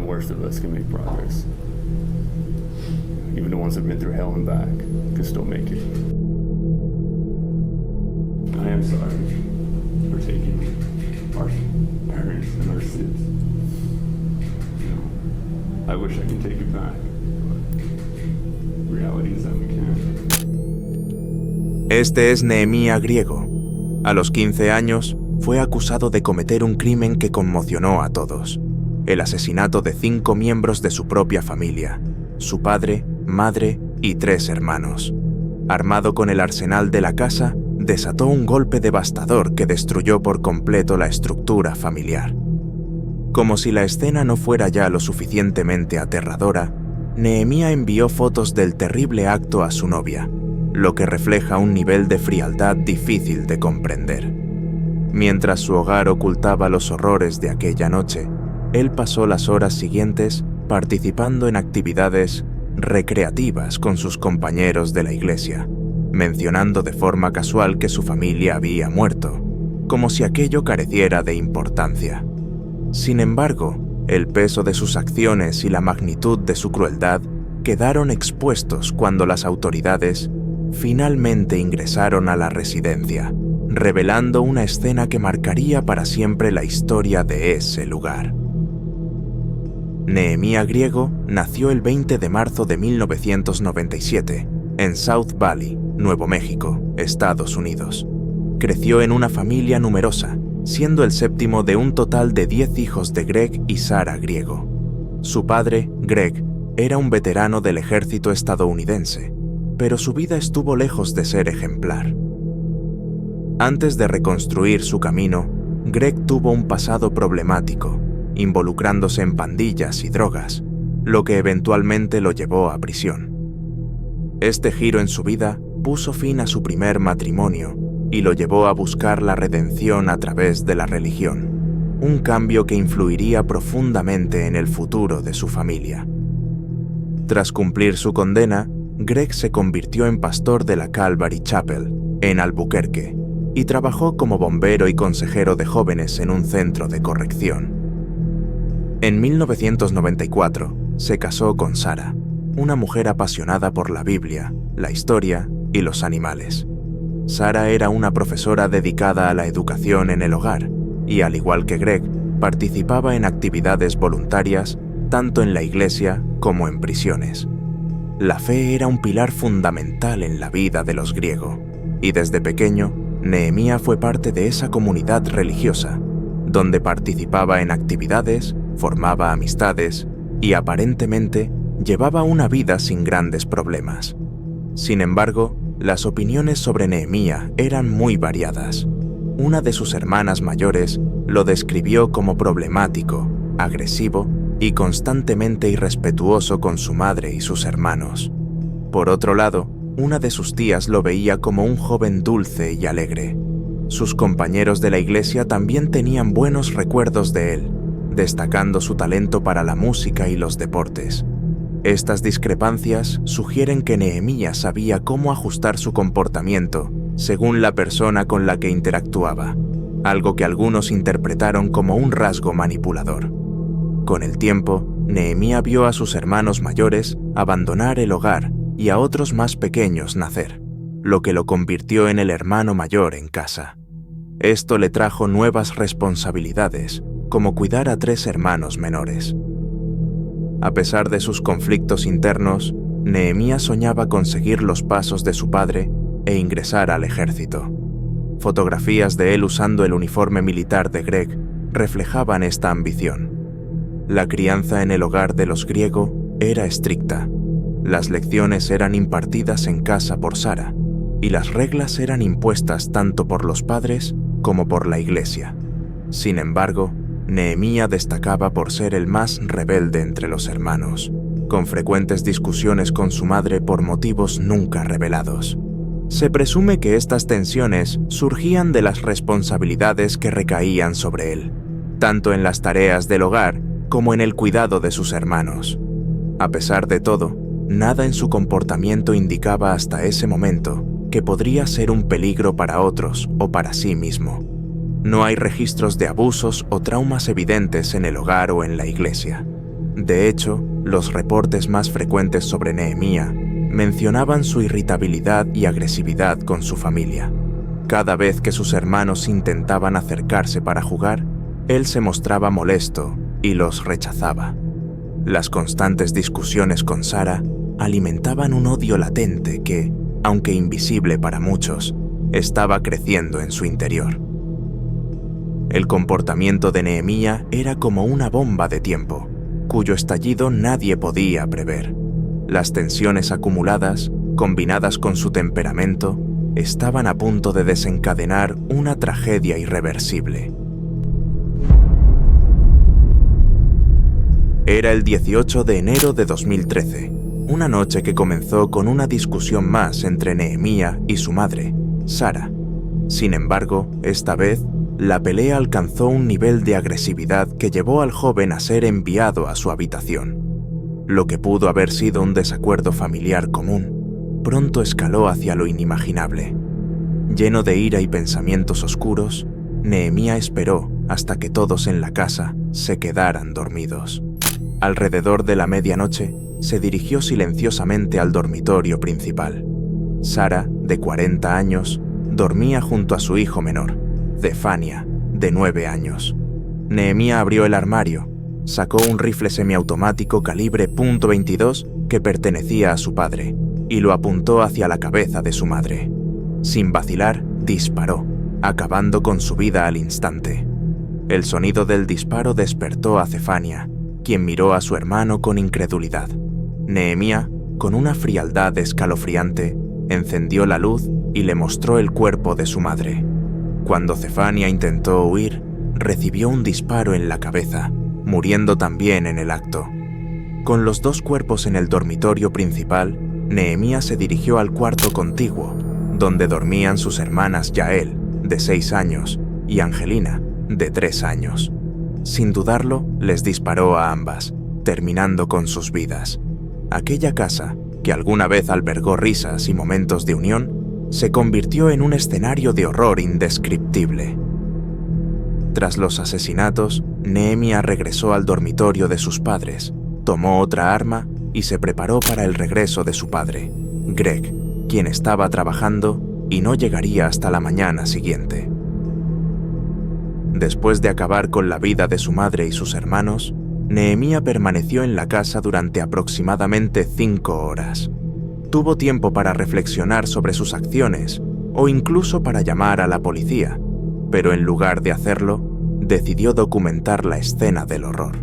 worst of us can make progress. Even the ones that have been through hell and back can still make it. I am sorry for taking our parents and our sins. You know, I wish I could take it back, but reality is that we can't. Este es Nehemías Griego. A los 15 años, fue acusado de cometer un crimen que conmocionó a todos: el asesinato de 5 miembros de su propia familia, su padre, madre y 3 hermanos. Armado con el arsenal de la casa, desató un golpe devastador que destruyó por completo la estructura familiar. Como si la escena no fuera ya lo suficientemente aterradora, Nehemías envió fotos del terrible acto a su novia, lo que refleja un nivel de frialdad difícil de comprender. Mientras su hogar ocultaba los horrores de aquella noche, él pasó las horas siguientes participando en actividades recreativas con sus compañeros de la iglesia, mencionando de forma casual que su familia había muerto, como si aquello careciera de importancia. Sin embargo, el peso de sus acciones y la magnitud de su crueldad quedaron expuestos cuando las autoridades finalmente ingresaron a la residencia, revelando una escena que marcaría para siempre la historia de ese lugar. Nehemías Griego nació el 20 de marzo de 1997 en South Valley, Nuevo México, Estados Unidos. Creció en una familia numerosa, siendo el 7º de un total de 10 hijos de Greg y Sarah Griego. Su padre, Greg, era un veterano del ejército estadounidense, pero su vida estuvo lejos de ser ejemplar. Antes de reconstruir su camino, Greg tuvo un pasado problemático, involucrándose en pandillas y drogas, lo que eventualmente lo llevó a prisión. Este giro en su vida puso fin a su primer matrimonio y lo llevó a buscar la redención a través de la religión, un cambio que influiría profundamente en el futuro de su familia. Tras cumplir su condena, Greg se convirtió en pastor de la Calvary Chapel, en Albuquerque, y trabajó como bombero y consejero de jóvenes en un centro de corrección. En 1994, se casó con Sarah, una mujer apasionada por la Biblia, la historia y los animales. Sarah era una profesora dedicada a la educación en el hogar y, al igual que Greg, participaba en actividades voluntarias tanto en la iglesia como en prisiones. La fe era un pilar fundamental en la vida de los griegos, y desde pequeño, Nehemías fue parte de esa comunidad religiosa, donde participaba en actividades, formaba amistades y aparentemente llevaba una vida sin grandes problemas. Sin embargo, las opiniones sobre Nehemías eran muy variadas. Una de sus hermanas mayores lo describió como problemático, agresivo y constantemente irrespetuoso con su madre y sus hermanos. Por otro lado, una de sus tías lo veía como un joven dulce y alegre. Sus compañeros de la iglesia también tenían buenos recuerdos de él, destacando su talento para la música y los deportes. Estas discrepancias sugieren que Nehemías sabía cómo ajustar su comportamiento según la persona con la que interactuaba, algo que algunos interpretaron como un rasgo manipulador. Con el tiempo, Nehemías vio a sus hermanos mayores abandonar el hogar y a otros más pequeños nacer, lo que lo convirtió en el hermano mayor en casa. Esto le trajo nuevas responsabilidades, como cuidar a 3 hermanos menores. A pesar de sus conflictos internos, Nehemías soñaba con seguir los pasos de su padre e ingresar al ejército. Fotografías de él usando el uniforme militar de Greg reflejaban esta ambición. La crianza en el hogar de los griegos era estricta. Las lecciones eran impartidas en casa por Sarah, y las reglas eran impuestas tanto por los padres como por la iglesia. Sin embargo, Nehemías destacaba por ser el más rebelde entre los hermanos, con frecuentes discusiones con su madre por motivos nunca revelados. Se presume que estas tensiones surgían de las responsabilidades que recaían sobre él, tanto en las tareas del hogar como en el cuidado de sus hermanos. A pesar de todo, nada en su comportamiento indicaba hasta ese momento que podría ser un peligro para otros o para sí mismo. No hay registros de abusos o traumas evidentes en el hogar o en la iglesia. De hecho, los reportes más frecuentes sobre Nehemías mencionaban su irritabilidad y agresividad con su familia. Cada vez que sus hermanos intentaban acercarse para jugar, él se mostraba molesto y los rechazaba. Las constantes discusiones con Sara alimentaban un odio latente que, aunque invisible para muchos, estaba creciendo en su interior. El comportamiento de Nehemías era como una bomba de tiempo, cuyo estallido nadie podía prever. Las tensiones acumuladas, combinadas con su temperamento, estaban a punto de desencadenar una tragedia irreversible. Era el 18 de enero de 2013, una noche que comenzó con una discusión más entre Nehemías y su madre, Sara. Sin embargo, esta vez, la pelea alcanzó un nivel de agresividad que llevó al joven a ser enviado a su habitación. Lo que pudo haber sido un desacuerdo familiar común, pronto escaló hacia lo inimaginable. Lleno de ira y pensamientos oscuros, Nehemías esperó hasta que todos en la casa se quedaran dormidos. Alrededor de la medianoche, se dirigió silenciosamente al dormitorio principal. Sara, de 40 años, dormía junto a su hijo menor, Zefania, de 9 años. Nehemías abrió el armario, sacó un rifle semiautomático calibre .22 que pertenecía a su padre y lo apuntó hacia la cabeza de su madre. Sin vacilar, disparó, acabando con su vida al instante. El sonido del disparo despertó a Zefania, quien miró a su hermano con incredulidad. Nehemías, con una frialdad escalofriante, encendió la luz y le mostró el cuerpo de su madre. Cuando Zefania intentó huir, recibió un disparo en la cabeza, muriendo también en el acto. Con los dos cuerpos en el dormitorio principal, Nehemías se dirigió al cuarto contiguo, donde dormían sus hermanas Yael, de 6 años, y Angelina, de 3 años. Sin dudarlo, les disparó a ambas, terminando con sus vidas. Aquella casa, que alguna vez albergó risas y momentos de unión, se convirtió en un escenario de horror indescriptible. Tras los asesinatos, Nehemías regresó al dormitorio de sus padres, tomó otra arma y se preparó para el regreso de su padre, Greg, quien estaba trabajando y no llegaría hasta la mañana siguiente. Después de acabar con la vida de su madre y sus hermanos, Nehemías permaneció en la casa durante aproximadamente 5 horas. Tuvo tiempo para reflexionar sobre sus acciones o incluso para llamar a la policía, pero en lugar de hacerlo, decidió documentar la escena del horror.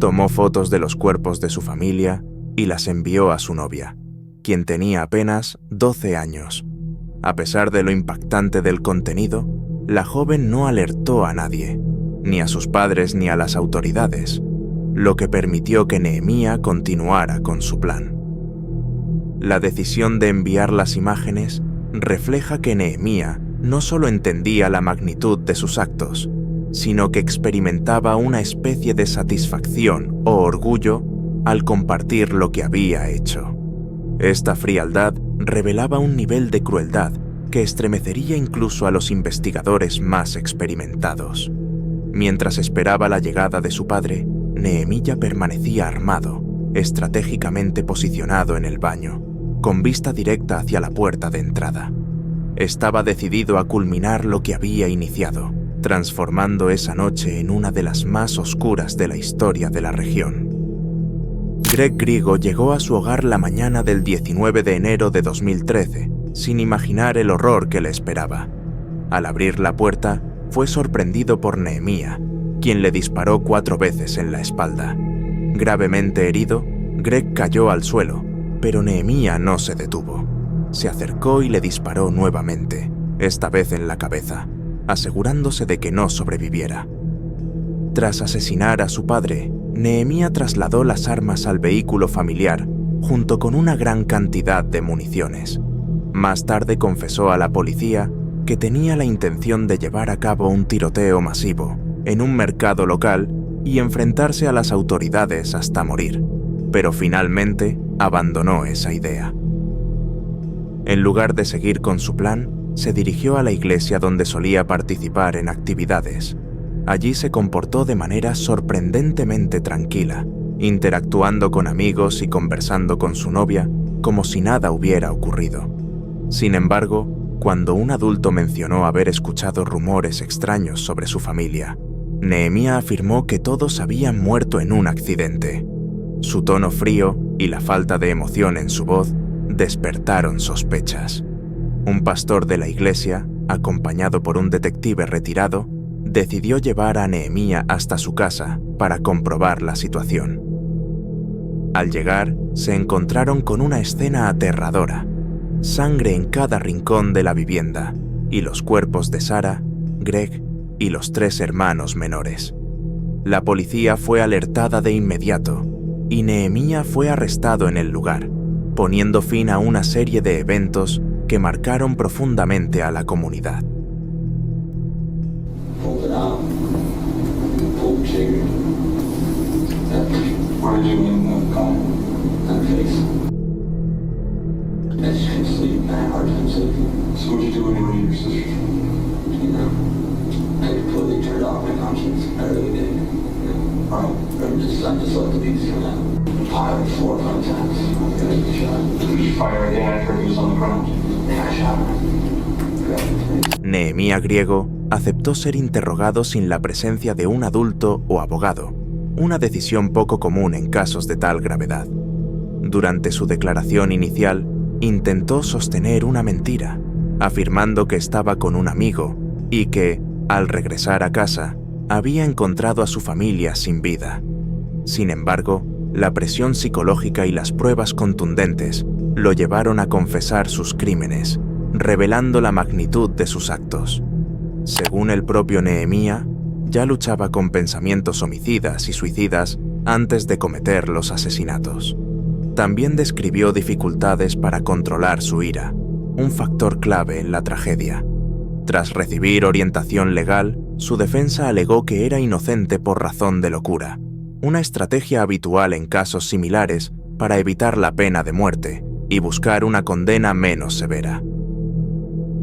Tomó fotos de los cuerpos de su familia y las envió a su novia, quien tenía apenas 12 años. A pesar de lo impactante del contenido, la joven no alertó a nadie, ni a sus padres ni a las autoridades, lo que permitió que Nehemías continuara con su plan. La decisión de enviar las imágenes refleja que Nehemías no solo entendía la magnitud de sus actos, sino que experimentaba una especie de satisfacción o orgullo al compartir lo que había hecho. Esta frialdad revelaba un nivel de crueldad que estremecería incluso a los investigadores más experimentados. Mientras esperaba la llegada de su padre, Nehemías permanecía armado, estratégicamente posicionado en el baño, con vista directa hacia la puerta de entrada. Estaba decidido a culminar lo que había iniciado, transformando esa noche en una de las más oscuras de la historia de la región. Greg Grigo llegó a su hogar la mañana del 19 de enero de 2013, sin imaginar el horror que le esperaba. Al abrir la puerta, fue sorprendido por Nehemías, quien le disparó 4 veces en la espalda. Gravemente herido, Greg cayó al suelo, pero Nehemías no se detuvo. Se acercó y le disparó nuevamente, esta vez en la cabeza, asegurándose de que no sobreviviera. Tras asesinar a su padre, Nehemías trasladó las armas al vehículo familiar, junto con una gran cantidad de municiones. Más tarde confesó a la policía que tenía la intención de llevar a cabo un tiroteo masivo en un mercado local y enfrentarse a las autoridades hasta morir, pero finalmente abandonó esa idea. En lugar de seguir con su plan, se dirigió a la iglesia donde solía participar en actividades. Allí se comportó de manera sorprendentemente tranquila interactuando con amigos y conversando con su novia como si nada hubiera ocurrido. Sin embargo, cuando un adulto mencionó haber escuchado rumores extraños sobre su familia, Nehemia afirmó que todos habían muerto en un accidente. Su tono frío y la falta de emoción en su voz despertaron sospechas. Un pastor de la iglesia, acompañado por un detective retirado, decidió llevar a Nehemia hasta su casa para comprobar la situación. Al llegar, se encontraron con una escena aterradora: sangre en cada rincón de la vivienda y los cuerpos de Sarah, Greg y los 3 hermanos menores. La policía fue alertada de inmediato y Nehemia fue arrestado en el lugar, poniendo fin a una serie de eventos que marcaron profundamente a la comunidad. Nehemia Griego aceptó ser interrogado sin la presencia de un adulto o abogado, una decisión poco común en casos de tal gravedad. Durante su declaración inicial, intentó sostener una mentira, afirmando que estaba con un amigo y que, al regresar a casa, había encontrado a su familia sin vida. Sin embargo, la presión psicológica y las pruebas contundentes lo llevaron a confesar sus crímenes, revelando la magnitud de sus actos. Según el propio Nehemia, ya luchaba con pensamientos homicidas y suicidas antes de cometer los asesinatos. También describió dificultades para controlar su ira, un factor clave en la tragedia. Tras recibir orientación legal, su defensa alegó que era inocente por razón de locura, una estrategia habitual en casos similares para evitar la pena de muerte y buscar una condena menos severa.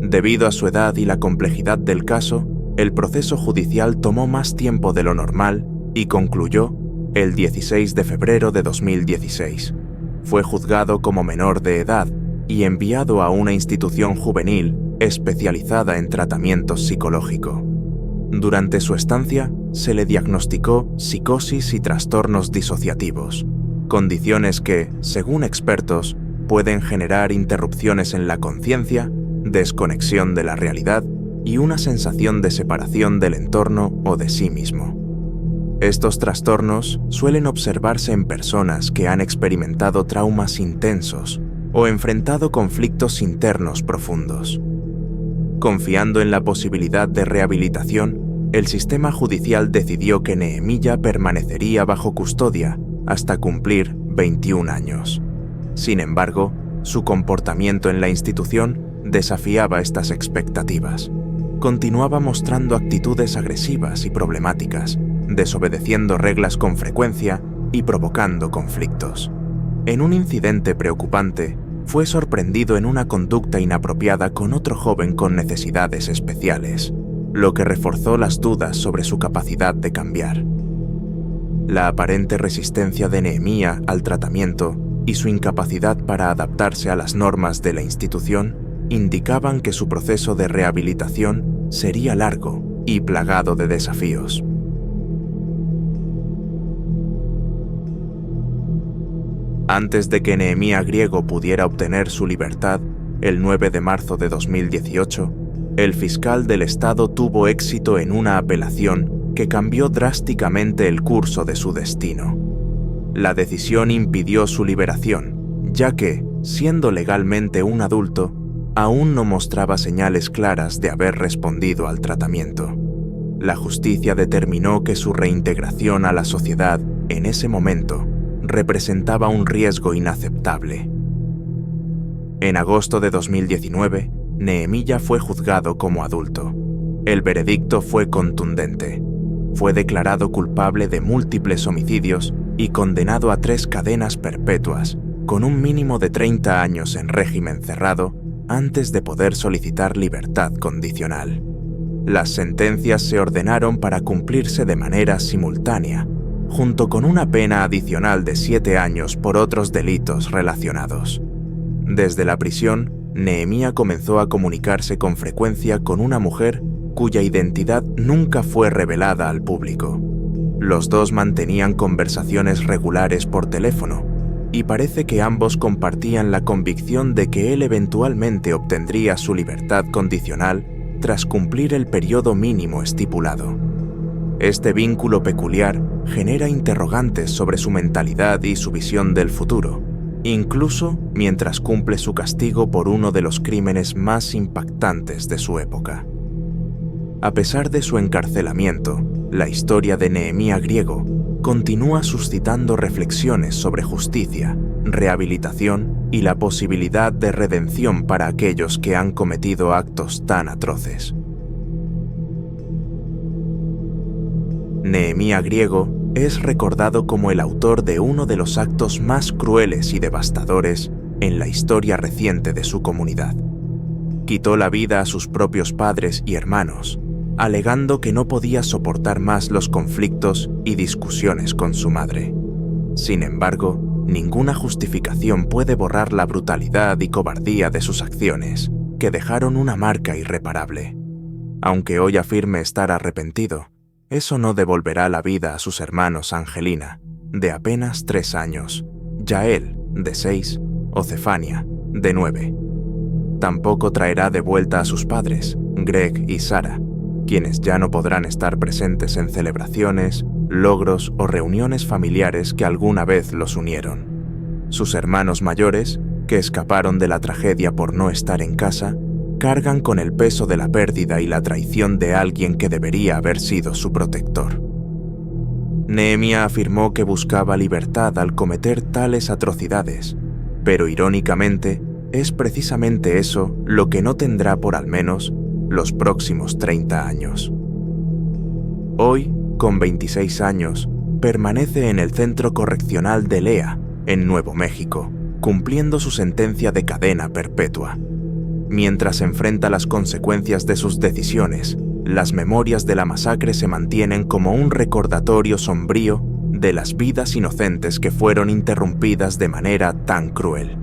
Debido a su edad y la complejidad del caso, el proceso judicial tomó más tiempo de lo normal y concluyó el 16 de febrero de 2016. Fue juzgado como menor de edad y enviado a una institución juvenil especializada en tratamiento psicológico. Durante su estancia, se le diagnosticó psicosis y trastornos disociativos, condiciones que, según expertos, pueden generar interrupciones en la conciencia, desconexión de la realidad y una sensación de separación del entorno o de sí mismo. Estos trastornos suelen observarse en personas que han experimentado traumas intensos o enfrentado conflictos internos profundos. Confiando en la posibilidad de rehabilitación, el sistema judicial decidió que Nehemia permanecería bajo custodia hasta cumplir 21 años. Sin embargo, su comportamiento en la institución desafiaba estas expectativas. Continuaba mostrando actitudes agresivas y problemáticas, desobedeciendo reglas con frecuencia y provocando conflictos. En un incidente preocupante, fue sorprendido en una conducta inapropiada con otro joven con necesidades especiales, lo que reforzó las dudas sobre su capacidad de cambiar. La aparente resistencia de Nehemia al tratamiento y su incapacidad para adaptarse a las normas de la institución indicaban que su proceso de rehabilitación sería largo y plagado de desafíos. Antes de que Nehemia Griego pudiera obtener su libertad, el 9 de marzo de 2018, el fiscal del estado tuvo éxito en una apelación que cambió drásticamente el curso de su destino. La decisión impidió su liberación, ya que, siendo legalmente un adulto, aún no mostraba señales claras de haber respondido al tratamiento. La justicia determinó que su reintegración a la sociedad, en ese momento, representaba un riesgo inaceptable. En agosto de 2019, Nehemia fue juzgado como adulto. El veredicto fue contundente. Fue declarado culpable de múltiples homicidios y condenado a 3 cadenas perpetuas, con un mínimo de 30 años en régimen cerrado, antes de poder solicitar libertad condicional. Las sentencias se ordenaron para cumplirse de manera simultánea, junto con una pena adicional de 7 años por otros delitos relacionados. Desde la prisión, Nehemías comenzó a comunicarse con frecuencia con una mujer cuya identidad nunca fue revelada al público. Los dos mantenían conversaciones regulares por teléfono, y parece que ambos compartían la convicción de que él eventualmente obtendría su libertad condicional tras cumplir el periodo mínimo estipulado. Este vínculo peculiar genera interrogantes sobre su mentalidad y su visión del futuro, incluso mientras cumple su castigo por uno de los crímenes más impactantes de su época. A pesar de su encarcelamiento, la historia de Nehemías Griego continúa suscitando reflexiones sobre justicia, rehabilitación y la posibilidad de redención para aquellos que han cometido actos tan atroces. Nehemías Griego es recordado como el autor de uno de los actos más crueles y devastadores en la historia reciente de su comunidad. Quitó la vida a sus propios padres y hermanos, alegando que no podía soportar más los conflictos y discusiones con su madre. Sin embargo, ninguna justificación puede borrar la brutalidad y cobardía de sus acciones, que dejaron una marca irreparable. Aunque hoy afirme estar arrepentido, eso no devolverá la vida a sus hermanos Angelina, de apenas 3 años, Yael, de 6, o Zefania, de 9. Tampoco traerá de vuelta a sus padres, Greg y Sara, quienes ya no podrán estar presentes en celebraciones, logros o reuniones familiares que alguna vez los unieron. Sus hermanos mayores, que escaparon de la tragedia por no estar en casa, cargan con el peso de la pérdida y la traición de alguien que debería haber sido su protector. Nehemías afirmó que buscaba libertad al cometer tales atrocidades, pero irónicamente, es precisamente eso lo que no tendrá por al menos los próximos 30 años. Hoy, con 26 años, permanece en el Centro Correccional de Lea, en Nuevo México, cumpliendo su sentencia de cadena perpetua. Mientras enfrenta las consecuencias de sus decisiones, las memorias de la masacre se mantienen como un recordatorio sombrío de las vidas inocentes que fueron interrumpidas de manera tan cruel.